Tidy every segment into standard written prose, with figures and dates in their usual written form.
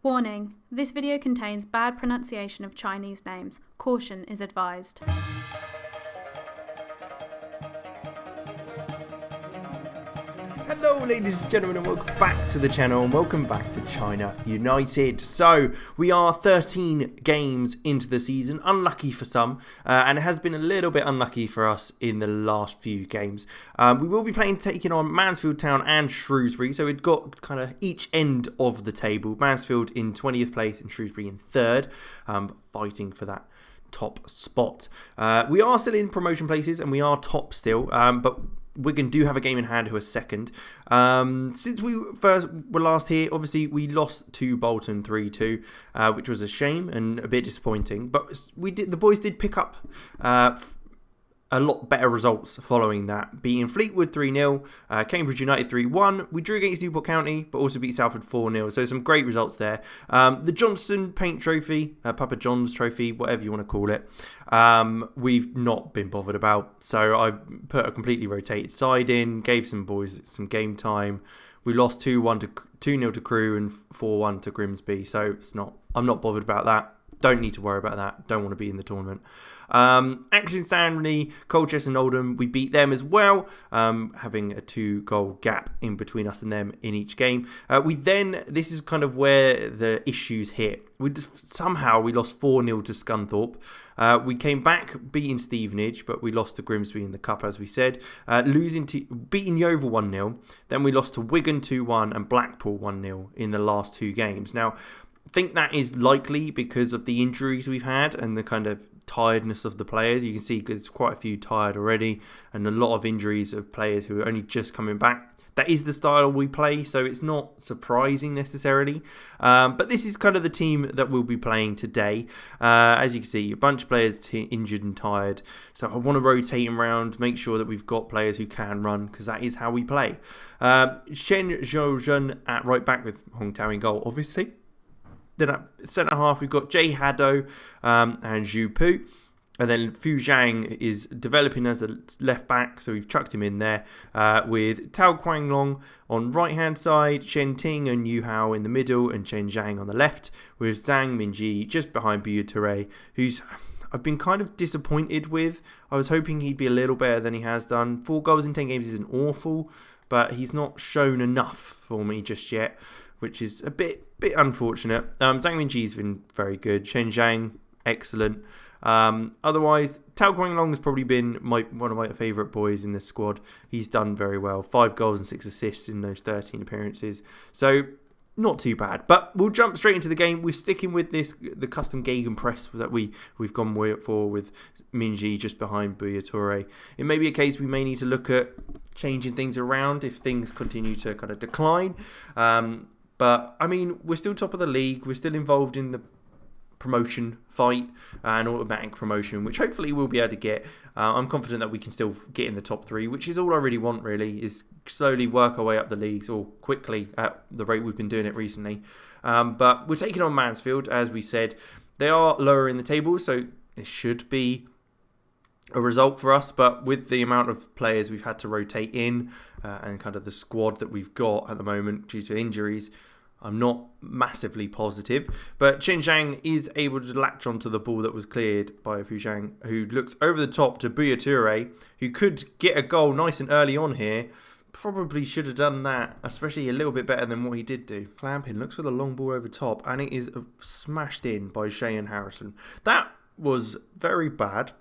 Warning, this video contains bad pronunciation of Chinese names. Caution is advised. Hello ladies and gentlemen, and welcome back to the channel and welcome back to China United. So we are 13 games into the season, unlucky for some, and it has been a little bit unlucky for us in the last few games. We will be taking on Mansfield Town and Shrewsbury, so we've got kind of each end of the table. Mansfield in 20th place and Shrewsbury in 3rd, fighting for that top spot. We are still in promotion places and we are top still, but Wigan do have a game in hand who are second. Since we first were last here, obviously we lost to Bolton 3-2, which was a shame and a bit disappointing. But the boys did pick up a lot better results following that, beating Fleetwood 3-0, Cambridge United 3-1. We drew against Newport County, but also beat Salford 4-0. So some great results there. The Johnston Paint Trophy, Papa John's Trophy, whatever you want to call it, we've not been bothered about. So I put a completely rotated side in, gave some boys some game time. We lost 2-0 to Crewe and 4-1 to Grimsby. So I'm not bothered about that. Don't need to worry about that. Don't want to be in the tournament. Accrington Stanley, Colchester and Oldham, we beat them as well, having a 2-goal gap in between us and them in each game. This is kind of where the issues hit. Somehow we lost 4-0 to Scunthorpe. We came back beating Stevenage, but we lost to Grimsby in the Cup, as we said. Beating Yeovil 1-0. Then we lost to Wigan 2-1 and Blackpool 1-0 in the last two games. Now, I think that is likely because of the injuries we've had and the kind of tiredness of the players. You can see there's quite a few tired already and a lot of injuries of players who are only just coming back. That is the style we play, so it's not surprising necessarily. But this is kind of the team that we'll be playing today. As you can see, a bunch of players injured and tired. So I want to rotate them around, make sure that we've got players who can run, because that is how we play. Shen Zhou at right back with Hong Tao in goal, obviously. Then at centre half, we've got Jay Haddo and Zhu Pu. And then Fu Zhang is developing as a left back, so we've chucked him in there with Tao Guanglong on right hand side, Shen Ting and Yu Hao in the middle, and Chen Zhang on the left, with Zhang Minji just behind Buya Toure, who's I've been kind of disappointed with. I was hoping he'd be a little better than he has done. 4 goals in 10 games isn't awful, but he's not shown enough for me just yet, which is a bit unfortunate. Zhang Minji's been very good. Chen Zhang, excellent. Otherwise, Tao Guanglong has probably been one of my favourite boys in this squad. He's done very well. 5 goals and 6 assists in those 13 appearances. So, not too bad. But we'll jump straight into the game. We're sticking with the custom gegenpress that we've gone for with Minji just behind Buya Toure. It may be a case we may need to look at changing things around if things continue to kind of decline. But, I mean, we're still top of the league. We're still involved in the promotion fight and automatic promotion, which hopefully we'll be able to get. I'm confident that we can still get in the top 3, which is all I really want, really, is slowly work our way up the leagues, or quickly at the rate we've been doing it recently. But we're taking on Mansfield, as we said. They are lower in the table, so it should be a result for us, but with the amount of players we've had to rotate in and kind of the squad that we've got at the moment due to injuries, I'm not massively positive. But Chen Zhang is able to latch onto the ball that was cleared by Fu Zhang, who looks over the top to Buya Toure, who could get a goal nice and early on here. Probably should have done that, especially a little bit better than what he did do. Clampin looks for the long ball over top, and it is smashed in by Shane Harrison. That was very bad.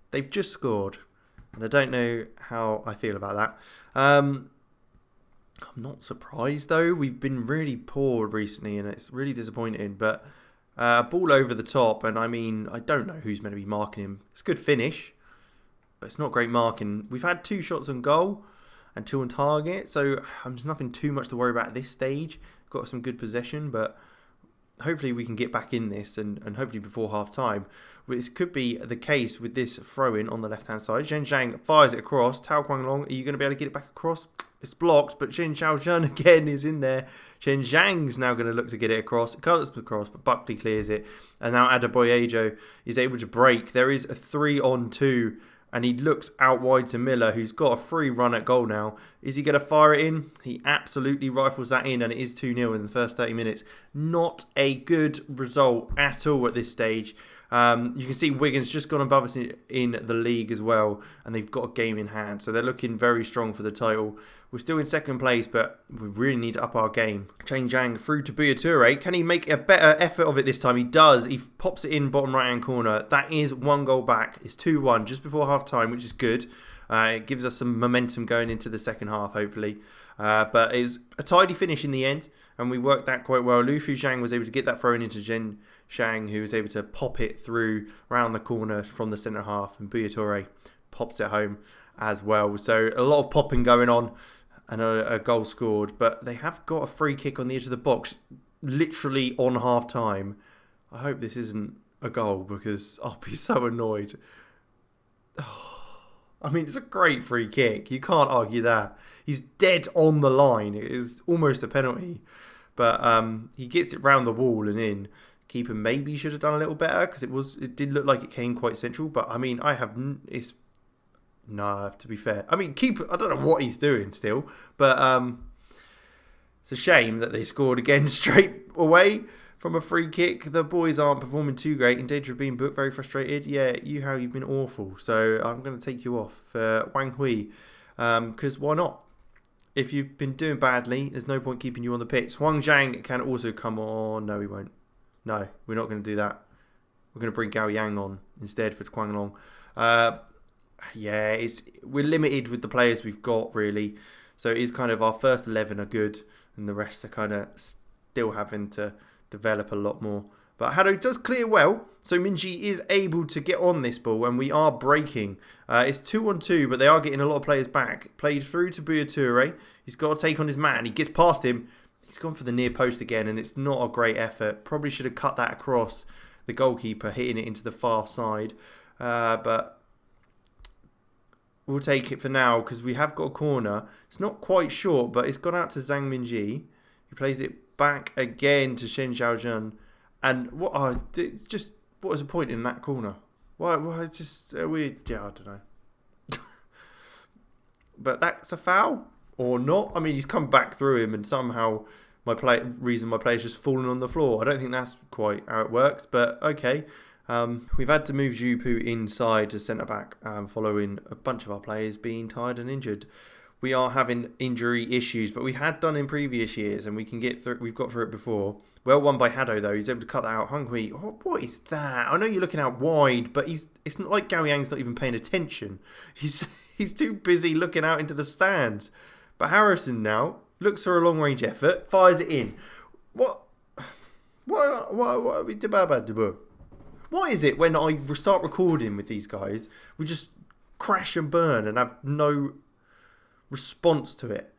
They've just scored, and I don't know how I feel about that. I'm not surprised though. We've been really poor recently, and it's really disappointing. But ball over the top, and I mean, I don't know who's meant to be marking him. It's a good finish, but it's not great marking. We've had 2 shots on goal and 2 on target, so there's nothing too much to worry about at this stage. We've got some good possession, but hopefully we can get back in this and hopefully before half time. This could be the case with this throw-in on the left-hand side. Zhen Zhang fires it across. Tao Guanglong, are you going to be able to get it back across? It's blocked, but Shen Xiaozhen again is in there. Chen Zhang's now going to look to get it across. It cuts across, but Buckley clears it. And now Adebayo is able to break. There is a 3-on-2 And he looks out wide to Miller, who's got a free run at goal now. Is he going to fire it in? He absolutely rifles that in, and it is 2-0 in the first 30 minutes. Not a good result at all at this stage. You can see Wigan's just gone above us in the league as well, and they've got a game in hand. So they're looking very strong for the title. We're still in second place, but we really need to up our game. Chen Zhang through to Buyature. Can he make a better effort of it this time? He does. He pops it in bottom right-hand corner. That is 1 goal back. It's 2-1 just before half-time, which is good. It gives us some momentum going into the second half, hopefully. But it was a tidy finish in the end, and we worked that quite well. Lu Fu Zhang was able to get that thrown into Chen Zhang, who was able to pop it through around the corner from the centre half, and Buyature pops it home as well. So a lot of popping going on, and a goal scored. But they have got a free kick on the edge of the box, literally on half time. I hope this isn't a goal, because I'll be so annoyed. I mean, it's a great free kick. You can't argue that. He's dead on the line. It is almost a penalty. But he gets it round the wall and in. Keeper maybe should have done a little better, because it did look like it came quite central. But I mean, to be fair, I mean, keeper, I don't know what he's doing still, but it's a shame that they scored again straight away from a free kick. The boys aren't performing too great, in danger of being booked. Very frustrated. Yeah, you've been awful, so I'm going to take you off for Wang Hui, because why not? If you've been doing badly, there's no point keeping you on the pitch. Huang Zhang can also come on. No, he won't. No, we're not going to do that. We're going to bring Gao Yang on instead for Kwang Long. Yeah, we're limited with the players we've got, really. So it is kind of our first 11 are good, and the rest are kind of still having to develop a lot more. But Hado does clear well, so Minji is able to get on this ball, and we are breaking. It's 2-on-2, but they are getting a lot of players back. Played through to Buyature. He's got to take on his man. He gets past him. He's gone for the near post again, and it's not a great effort. Probably should have cut that across the goalkeeper, hitting it into the far side. But we'll take it for now, because we have got a corner. It's not quite short, but it's gone out to Zhang Minji. He plays it back again to Shen Xiaojun. And it's just, what was the point in that corner? Why it's just weird. Yeah, I don't know. But that's a foul or not? I mean, he's come back through him, and somehow my player's just fallen on the floor. I don't think that's quite how it works, but okay. We've had to move Zhu Pu inside to centre back, following a bunch of our players being tired and injured. We are having injury issues, but we had done in previous years, and we can get through. We've got through it before. Well won by Hado though. He's able to cut that out. Hung Hui, what is that? I know you're looking out wide, but it's not like Gao Yang's not even paying attention. He's too busy looking out into the stands. But Harrison now looks for a long range effort, fires it in. What is it when I start recording with these guys, we just crash and burn and have no response to it?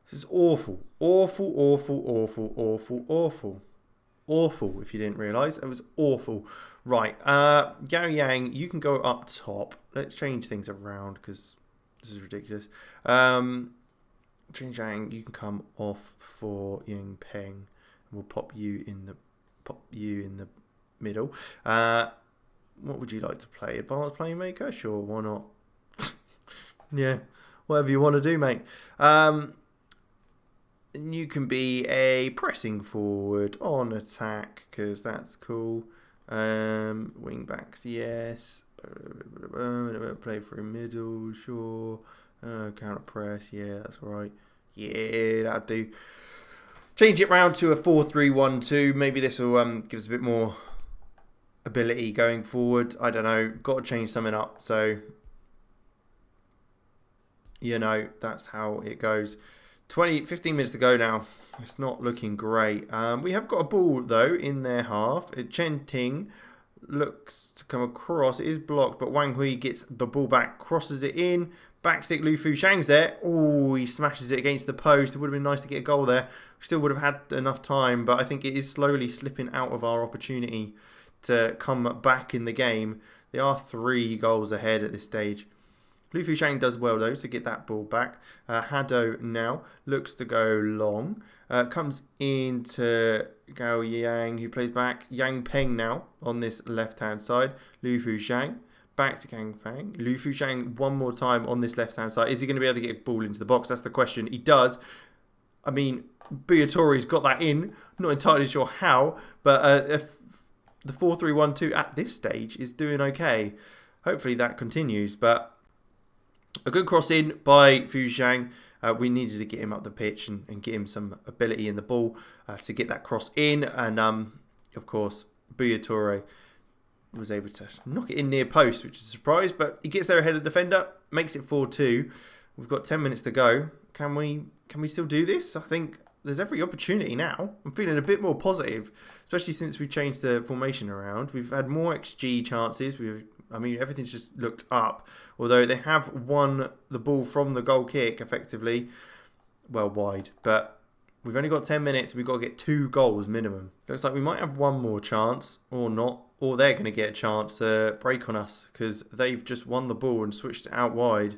This is awful. Awful, awful, awful, awful, awful. Awful, if you didn't realise. It was awful. Right, Gao Yang, you can go up top. Let's change things around, because this is ridiculous. Chen Zhang, you can come off for Ying Peng. And we'll pop you in the middle. What would you like to play? Advanced Playmaker? Sure, why not? Yeah, whatever you want to do, mate. You can be a pressing forward on attack, because that's cool. Wing backs, yes. Play through middle, sure. Counter press, yeah, that's right. Yeah, that'll do. Change it round to a 4-3-1-2. Maybe this will give us a bit more ability going forward. I don't know. Got to change something up. So, that's how it goes. 15 minutes to go now. It's not looking great. We have got a ball, though, in their half. Chen Ting looks to come across. It is blocked, but Wang Hui gets the ball back, crosses it in. Backstick Lu Fu Shang's there. Oh, he smashes it against the post. It would have been nice to get a goal there. We still would have had enough time, but I think it is slowly slipping out of our opportunity to come back in the game. They are 3 goals ahead at this stage. Lu Fu Shang does well, though, to get that ball back. Hado now looks to go long. Comes into Gao Yang, who plays back. Yang Peng now on this left-hand side. Lu Fu Shang Back to Kang Fang. Lu Fushang one more time on this left-hand side. Is he going to be able to get a ball into the box? That's the question. He does. I mean, Buyatori's got that in. Not entirely sure how, but if the 4-3-1-2 at this stage is doing okay. Hopefully that continues, but a good cross in by Fushang. We needed to get him up the pitch and get him some ability in the ball to get that cross in. And, of course, Buyatori was able to knock it in near post, which is a surprise. But he gets there ahead of the defender, makes it 4-2. We've got 10 minutes to go. Can we still do this? I think there's every opportunity now. I'm feeling a bit more positive, especially since we've changed the formation around. We've had more XG chances. Everything's just looked up. Although they have won the ball from the goal kick effectively, well, wide. But we've only got 10 minutes. We've got to get 2 goals minimum. Looks like we might have one more chance or not. Or they're going to get a chance to break on us because they've just won the ball and switched it out wide.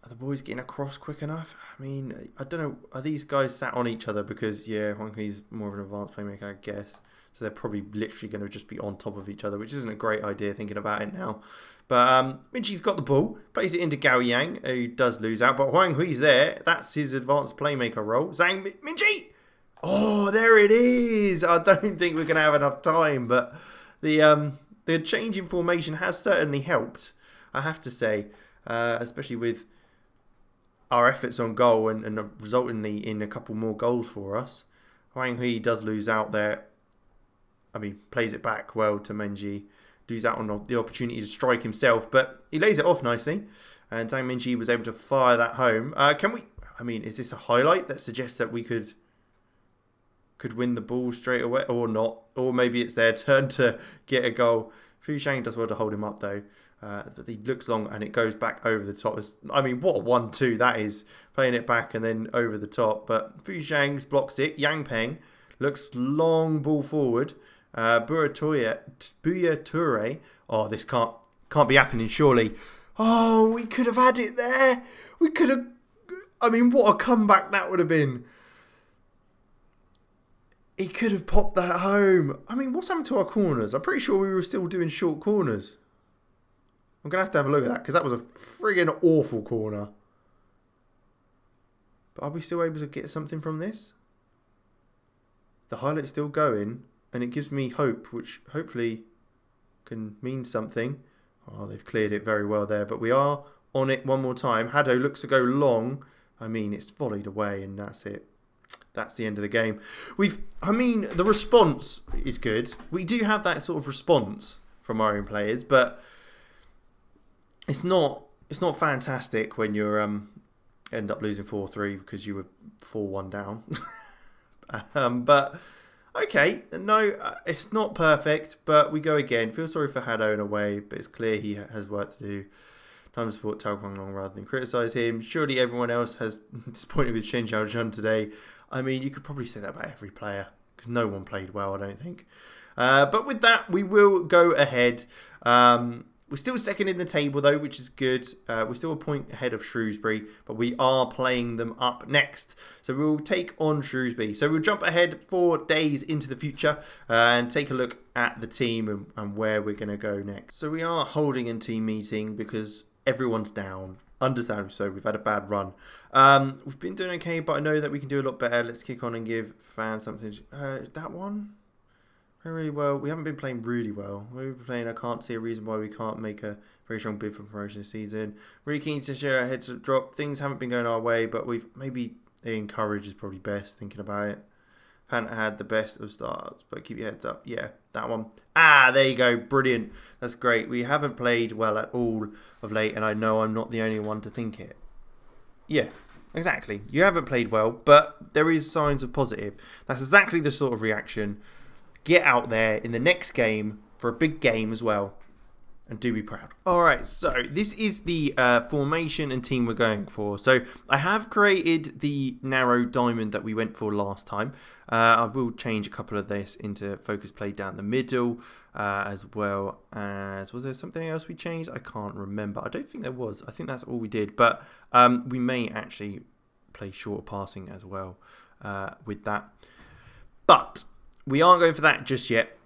Are the boys getting across quick enough? I mean, I don't know. Are these guys sat on each other? Because, yeah, Huang Hui's more of an advanced playmaker, I guess. So they're probably literally going to just be on top of each other, which isn't a great idea thinking about it now. But Minji's got the ball, plays it into Gao Yang, who does lose out. But Huang Hui's there. That's his advanced playmaker role. Zhang Minji! Oh, there it is! I don't think we're going to have enough time, but the change in formation has certainly helped, I have to say, especially with our efforts on goal and resultingly in a couple more goals for us. Huang Hui does lose out there. I mean, plays it back well to Menji. Lose out on the opportunity to strike himself, but he lays it off nicely. And Zhang Minji was able to fire that home. Is this a highlight that suggests that we could win the ball straight away or not? Or maybe it's their turn to get a goal. Fushang does well to hold him up though. He looks long and it goes back over the top. What a 1-2 that is. Playing it back and then over the top. But Fushang blocks it. Yang Peng looks long ball forward. Buyatori. Oh, this can't be happening surely. Oh, we could have had it there. We could have... what a comeback that would have been. He could have popped that home. What's happened to our corners? I'm pretty sure we were still doing short corners. I'm going to have a look at that because that was a friggin' awful corner. But are we still able to get something from this? The highlight's still going and it gives me hope, which hopefully can mean something. Oh, they've cleared it very well there, but we are on it one more time. Haddo looks to go long. It's volleyed away and that's it. That's the end of the game. The response is good. We do have that sort of response from our own players, but it's not fantastic when you end up losing 4-3 because you were 4-1 down. But okay, no, it's not perfect, but we go again. Feel sorry for Haddo in a way, but it's clear he has work to do. Time to support Tao Guanglong rather than criticise him. Surely everyone else has disappointed with Shen Xiaozhen today. You could probably say that about every player because no one played well, I don't think. But with that, we will go ahead. We're still second in the table though, which is good. We're still a point ahead of Shrewsbury, but we are playing them up next. So we'll take on Shrewsbury. So we'll jump ahead 4 days into the future and take a look at the team and where we're going to go next. So we are holding a team meeting because everyone's down. Understandably so. We've had a bad run. We've been doing okay, but I know that we can do a lot better. Let's kick on and give fans something. That one? Really well. We haven't been playing really well. We've been playing. I can't see a reason why we can't make a very strong bid for promotion this season. Really keen to share our heads up drop. Things haven't been going our way, but we've maybe encourage is probably best thinking about it. Haven't had the best of starts, but keep your heads up. Yeah, that one. There you go. Brilliant. That's great. We haven't played well at all of late, and I know I'm not the only one to think it. Yeah, exactly. You haven't played well, but there is signs of positive. That's exactly the sort of reaction. Get out there in the next game for a big game as well. And do be proud. Alright, so this is the formation and team we're going for. So I have created the narrow diamond that we went for last time. I will change a couple of this into focus play down the middle. As well as, was there something else we changed? I can't remember. I don't think there was. I think that's all we did. But we may actually play shorter passing as well with that. But we aren't going for that just yet.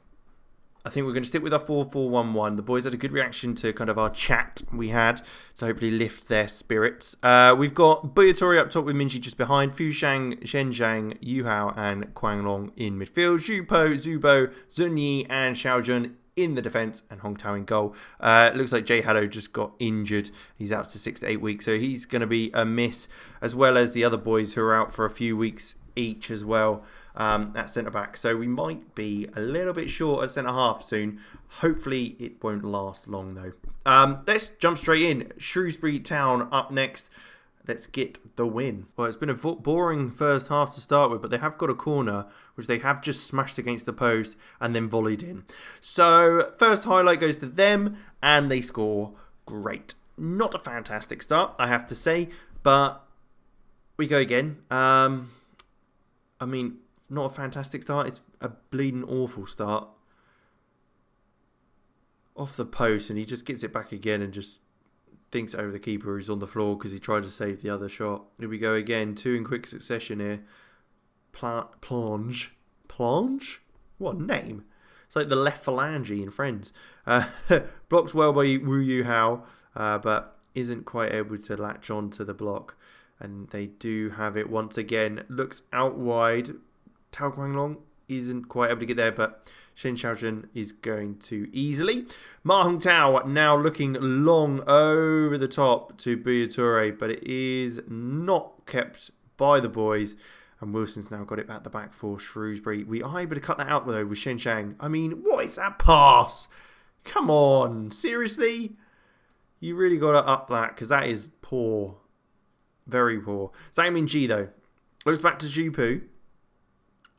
I think we're going to stick with our 4-4-1-1. The boys had a good reaction to kind of our chat we had, so hopefully lift their spirits. We've got Buyatori up top with Minji just behind, Fushang, Shenzhang, Yuhao and Quanglong in midfield, Zhupo, Zubo, Zunyi and Xiaojun in the defence and Hong Tao in goal. Looks like Jay Haddo just got injured. He's out to 6 to 8 weeks, so he's going to be a miss, as well as the other boys who are out for a few weeks each as well. At centre back, so we might be a little bit short at centre half soon. Hopefully it won't last long though. Let's jump straight in. Shrewsbury Town up next. Let's get the win. Well, it's been a boring first half to start with, but they have got a corner which they have just smashed against the post and then volleyed in. So first highlight goes to them and they score. Great. Not a fantastic start, I have to say, but we go again. I mean, not a fantastic start. It's a bleeding awful start. Off the post, and he just gets it back again and just thinks over the keeper who's on the floor because he tried to save the other shot. Here we go again. 2 in quick succession here. Plonge? What a name. It's like the left phalange in Friends. Blocked well by Wu Yu Hao, but isn't quite able to latch on to the block. And they do have it once again. Looks out wide. Tao Guanglong isn't quite able to get there, but Shen Xiaojun is going to easily. Ma Hong Tao now looking long over the top to Buyatori, but it is not kept by the boys. And Wilson's now got it at the back for Shrewsbury. We are able to cut that out though with Shen Shang. I mean, what is that pass? Come on, seriously? You really got to up that because that is poor. Very poor. Zhang Minji though. Looks back to Zhupu.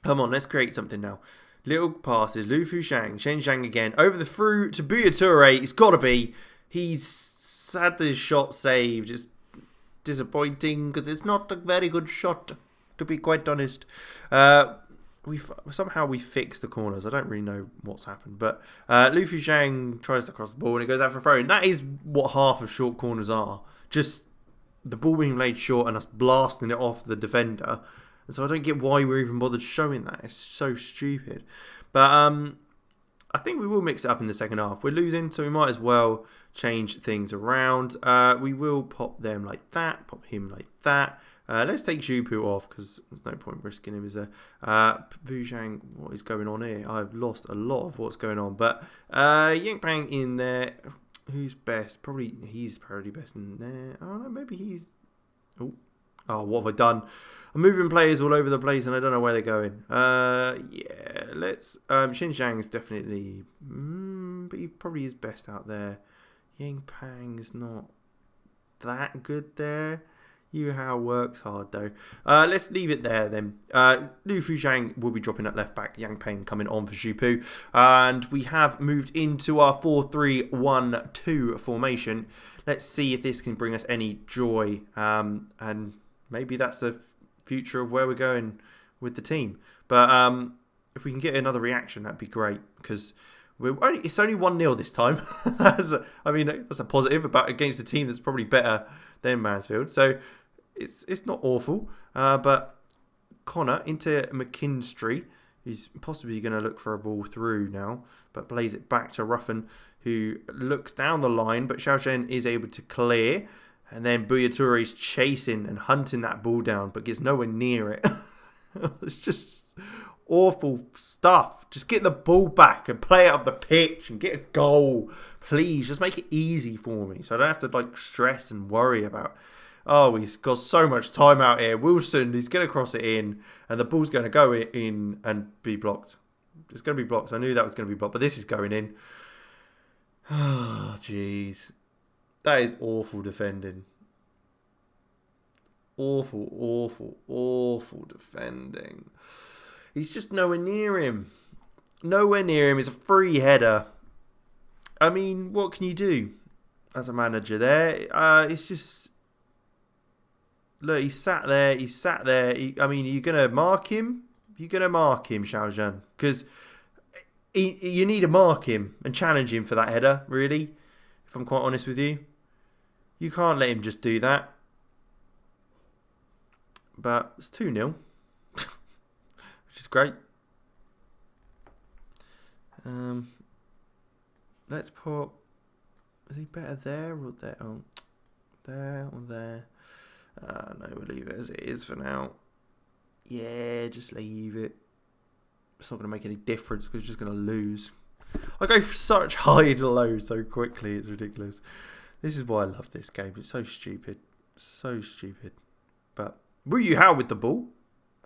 Come on, let's create something now. Little passes. Lu Fushang. Shen Zhang again. Over the through to Buyatori. It's got to be. He's had this shot saved. It's disappointing because it's not a very good shot, to be quite honest. Somehow we fixed the corners. I don't really know what's happened. But Lu Fushang tries to cross the ball and it goes out for a throw. And that is what half of short corners are. Just the ball being laid short and us blasting it off the defender. And so I don't get why we're even bothered showing that. It's so stupid. But I think we will mix it up in the second half. We're losing, so we might as well change things around. We will pop them like that, pop him like that. Let's take Zhupu off because there's no point risking him, is there? Vujang, what is going on here? I've lost a lot of what's going on. But Yang Pang in there. Who's best? Probably he's probably best in there. Oh no, maybe he's. Oh, what have I done? I'm moving players all over the place and I don't know where they're going. Yeah, let's... Xin Zhang is definitely... but he probably is best out there. Yang Pang's not that good there. Yu Hao works hard though. Let's leave it there then. Lu Fushang will be dropping at left back. Yang Peng coming on for Zhupu. And we have moved into our 4-3-1-2 formation. Let's see if this can bring us any joy. And maybe that's the future of where we're going with the team. But if we can get another reaction, that'd be great. Because it's only 1-0 this time. That's a positive against a team that's probably better than Mansfield. So it's not awful. But Connor into McKinstry. He's possibly going to look for a ball through now. But plays it back to Ruffin, who looks down the line. But Xiaoshen is able to clear. And then Buyatori's chasing and hunting that ball down, but gets nowhere near it. It's just awful stuff. Just get the ball back and play it up the pitch and get a goal. Please, just make it easy for me so I don't have to stress and worry about, oh, he's got so much time out here. Wilson, he's going to cross it in and the ball's going to go in and be blocked. It's going to be blocked. I knew that was going to be blocked, but this is going in. Oh, jeez. That is awful defending. Awful defending. He's just nowhere near him. Nowhere near him. It's a free header. I mean, what can you do as a manager there? It's just... Look, he's sat there. Are you going to mark him? You're going to mark him, Xiaozhen. Because you need to mark him and challenge him for that header, really. If I'm quite honest with you. You can't let him just do that. But it's 2-0. Which is great. let's put... Is he better there or there? Oh, there or there? No, we'll leave it as it is for now. Yeah, just leave it. It's not going to make any difference because you're just going to lose. I go for such high and low so quickly. It's ridiculous. This is why I love this game. It's so stupid. So stupid. But Wu Yu Hao with the ball.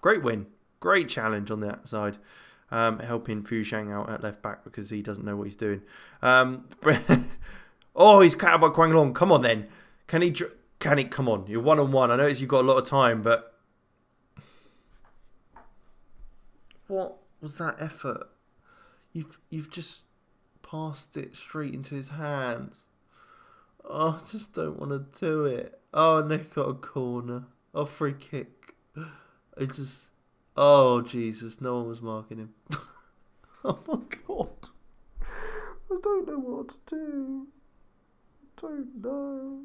Great win. Great challenge on that side. Helping Fu Shang out at left back because he doesn't know what he's doing. Oh, he's cut out by Quang Long. Come on then. Can he? Come on. You're 1-on-1. I know you've got a lot of time, but... What was that effort? You've just passed it straight into his hands. Oh, I just don't want to do it. Oh, Nick got a corner. Oh, free kick. It's just... Oh, Jesus. No one was marking him. Oh, my God. I don't know what to do. I don't know.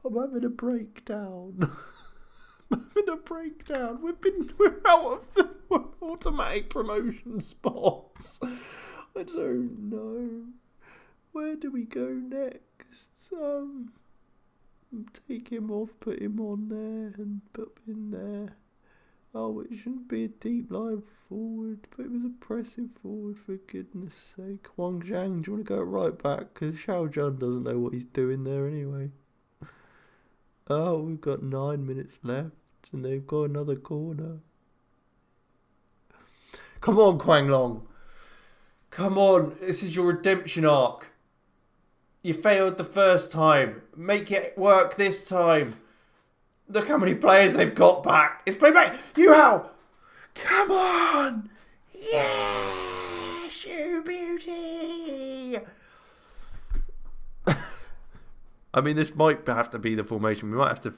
I'm having a breakdown. I'm having a breakdown. We're out of the automatic promotion spots. I don't know. Where do we go next? Take him off, put him on there, and put him in there. Oh, it shouldn't be a deep line forward, but it was a pressing forward, for goodness sake. Wang Zhang, do you want to go right back? Because Xiao Jun doesn't know what he's doing there anyway. Oh, we've got 9 minutes left, and they've got another corner. Come on, Quang Long. Come on, this is your redemption arc. You failed the first time. Make it work this time. Look how many players they've got back. It's played back. Yu Hao. Come on. Yes, you beauty. I mean, this might have to be the formation. We might have to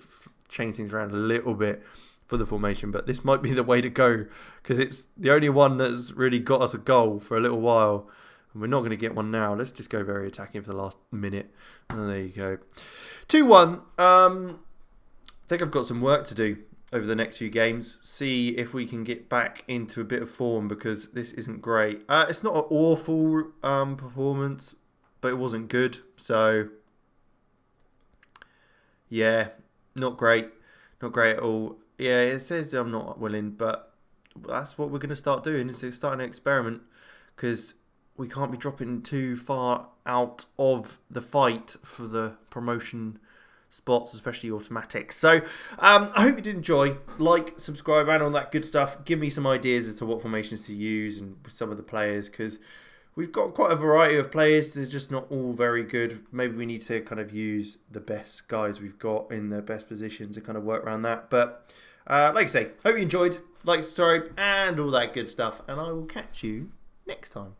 change things around a little bit for the formation, but this might be the way to go because it's the only one that's really got us a goal for a little while. And we're not going to get one now. Let's just go very attacking for the last minute. And there you go. 2-1. I think I've got some work to do over the next few games. See if we can get back into a bit of form because this isn't great. It's not an awful performance, but it wasn't good. So, yeah, not great. Not great at all. Yeah, it says I'm not willing, but that's what we're going to start doing. Is start an experiment because we can't be dropping too far out of the fight for the promotion spots, especially automatics. So I hope you did enjoy. Like, subscribe, and all that good stuff. Give me some ideas as to what formations to use and some of the players because we've got quite a variety of players. They're just not all very good. Maybe we need to kind of use the best guys we've got in their best positions and kind of work around that. But like I say, hope you enjoyed. Like, subscribe, and all that good stuff. And I will catch you next time.